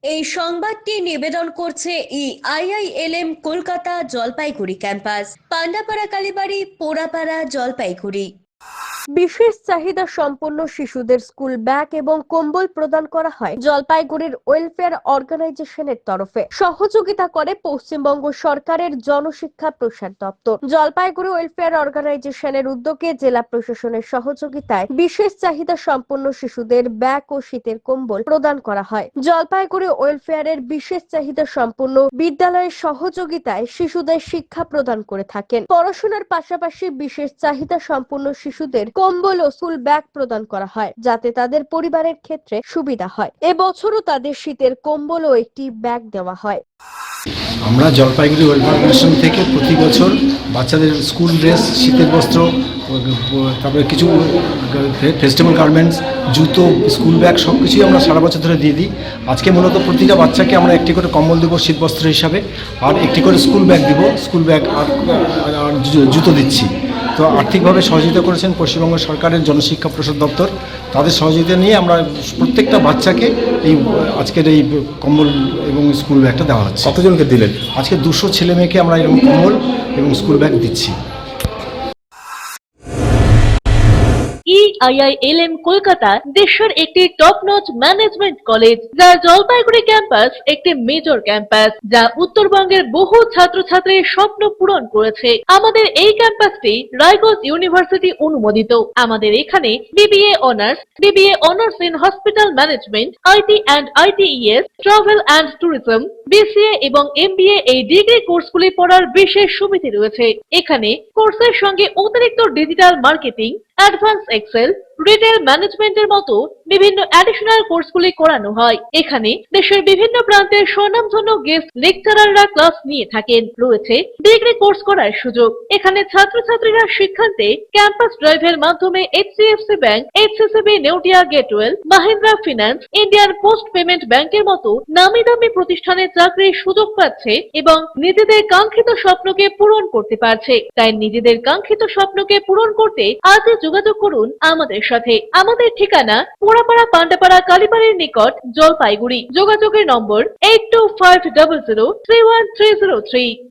এই সংবাদটি নিবেদন করছে আইআইএলএম কলকাতা জলপাইগুড়ি ক্যাম্পাস, পান্ডাপাড়া কালীবাড়ি, পোড়াপাড়া, জলপাইগুড়ি। বিশেষ চাহিদা সম্পন্ন শিশুদের স্কুল ব্যাগ এবং কম্বল প্রদান করা হয় জলপাইগুড়ির ওয়েলফেয়ার অর্গানাইজেশনের তরফে। সহযোগিতা করে পশ্চিমবঙ্গ সরকারের জনশিক্ষা প্রসার দপ্তর। জলপাইগুড়ি ওয়েলফেয়ার অর্গানাইজেশনের উদ্যোগে জেলা প্রশাসনের সহযোগিতায় বিশেষ চাহিদা সম্পন্ন শিশুদের ব্যাগ ও শীতের কম্বল প্রদান করা হয়। জলপাইগুড়ি ওয়েলফেয়ারের বিশেষ চাহিদা সম্পন্ন বিদ্যালয়ের সহযোগিতায় শিশুদের শিক্ষা প্রদান করে থাকেন। পড়াশোনার পাশাপাশি বিশেষ চাহিদা সম্পন্ন শিশুদের কম্বল ও স্কুল ব্যাগ প্রদান করা হয়, যাতে তাদের পরিবারের ক্ষেত্রে সুবিধা হয়। এবছরও তাদের শীতের কম্বল ও একটি ব্যাগ দেওয়া হয়। আমরা জলপাইগুড়ি ওয়েলফেয়ার অর্গানাইজেশন থেকে প্রতি বছর বাচ্চাদের স্কুল ড্রেস, শীতের বস্ত্র, তারপরে কিছু ফেস্টিভ্যাল গার্মেন্টস, জুতো, স্কুল ব্যাগ সব কিছুই আমরা সারা বছর ধরে দিয়ে দিই। আজকে মূলত প্রতিটা বাচ্চাকে আমরা একটি করে কম্বল দেবো শীত বস্ত্র হিসাবে, আর একটি করে স্কুল ব্যাগ দিব, স্কুল ব্যাগ আর জুতো দিচ্ছি। তো আর্থিকভাবে সহযোগিতা করেছেন পশ্চিমবঙ্গ সরকারের জনশিক্ষা প্রসার দপ্তর। তাদের সহযোগিতা নিয়ে আমরা প্রত্যেকটা বাচ্চাকে এই আজকের এই কম্বল এবং স্কুল ব্যাগটা দেওয়া হচ্ছে। কতজনকে দিলেন? আজকে 200 ছেলে মেয়েকে আমরা এরকম কম্বল এবং স্কুল ব্যাগ দিচ্ছি। আইআইএলএম কলকাতা দেশের একটি টপ নচ ম্যানেজমেন্ট কলেজ, যা জলপাইগুড়ি ক্যাম্পাস একটি মেজর ক্যাম্পাস, যা উত্তরবঙ্গের বহু ছাত্রছাত্রীর স্বপ্ন পূরণ করেছে। আমাদের এই ক্যাম্পাসটি রায়গঞ্জ ইউনিভার্সিটি অনুমোদিত। আমাদের এখানে BBA honours in hospital management, IT and ITES, travel and tourism, BCA এবং এমবিএ এই ডিগ্রি কোর্সগুলি পড়ার বিশেষ সুবিধা রয়েছে। এখানে কোর্সের সঙ্গে অতিরিক্ত digital marketing, advance excel, retail ম্যানেজমেন্টের মতো বিভিন্ন অ্যাডিশনাল কোর্সগুলি করানো হয়। এখানে দেশের বিভিন্ন প্রান্তের স্বনামধন্য গেস্ট লেকচারাররা ক্লাস নিয়ে থাকেন। রয়েছে ডিগ্রি কোর্স করার সুযোগ। এখানে ছাত্রছাত্রীরা শিক্ষান্তে ক্যাম্পাস ড্রাইভের মাধ্যমে HDFC bank, HSBC Neotia Getwel, Mahindra finance, Indian post payment ব্যাংকের মতো নামি দামি প্রতিষ্ঠানে চাকরির সুযোগ পাচ্ছে এবং নিজেদের কাঙ্ক্ষিত স্বপ্নকে পূরণ করতে পারছে। তাই নিজেদের কাঙ্ক্ষিত স্বপ্নকে পূরণ করতে আজই যোগাযোগ করুন আমাদের সাথে। আমাদের ঠিকানা পোড়াপাড়া, পান্ডাপাড়া, কালীবাড়ির নিকট, জলপাইগুড়ি। যোগাযোগের নম্বর 8250031303।